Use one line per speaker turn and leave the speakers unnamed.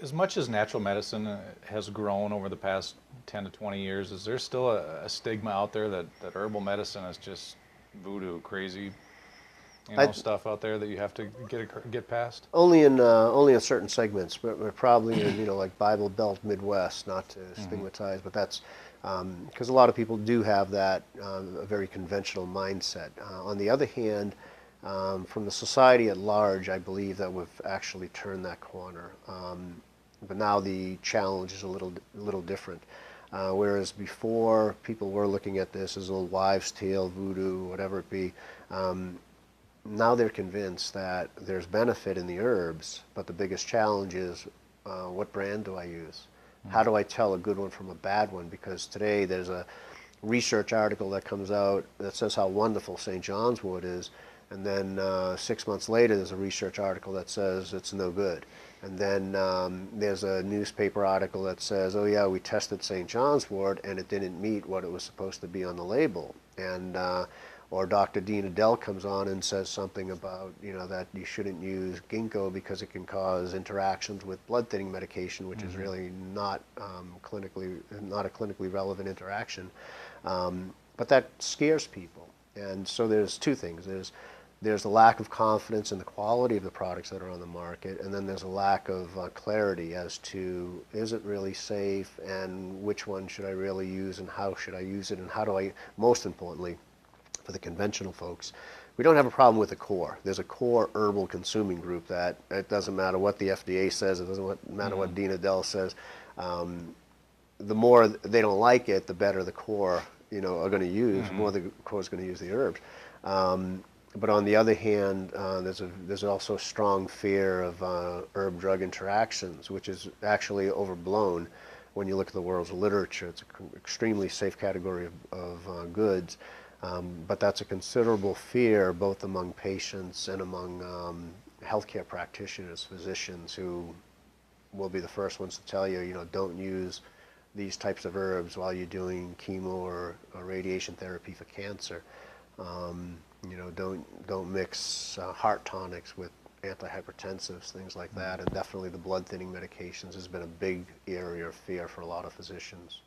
As much as natural medicine has grown over the past 10 to 20 years, is there still a stigma out there that herbal medicine is just voodoo, crazy,
I,
stuff out there that you have to get past?
only in certain segments, but we're probably in like Bible Belt Midwest, not to
Hmm.
stigmatize, but that's because a lot of people do have that a very conventional mindset. On the other hand, from the society at large, I believe that we've actually turned that corner. But now the challenge is a little different. Whereas before, people were looking at this as a little wives' tale, voodoo, whatever it be. Um, Now they're convinced that there's benefit in the herbs, but the biggest challenge is what brand do I use? How do I tell a good one from a bad one? Because today there's a research article that comes out that says how wonderful St. John's wort is, and then 6 months later there's a research article that says it's no good. And then there's a newspaper article that says, oh yeah, we tested St. John's wort and it didn't meet what it was supposed to be on the label. And or Dr. Dean Adele comes on and says something about, that you shouldn't use ginkgo because it can cause interactions with blood thinning medication, which is
Hmm.
really not not a clinically relevant interaction. But that scares people. And so there's two things. There's a lack of confidence in the quality of the products that are on the market, and then there's a lack of clarity as to is it really safe and which one should I really use and how should I use it and how do I, most importantly, for the conventional folks, we don't have a problem with the core. There's a core herbal consuming group that it doesn't matter what the FDA says, it doesn't matter what
Hmm.
Dean Adele says. The more they don't like it, the better the core, are going to use. The
Hmm.
more the core is going to use the herbs. But on the other hand, there's also a strong fear of herb-drug interactions, which is actually overblown when you look at the world's literature. It's an extremely safe category of goods, but that's a considerable fear both among patients and among healthcare practitioners, physicians who will be the first ones to tell you, don't use these types of herbs while you're doing chemo or radiation therapy for cancer. Don't mix heart tonics with antihypertensives, things like that, and definitely the blood thinning medications has been a big area of fear for a lot of physicians.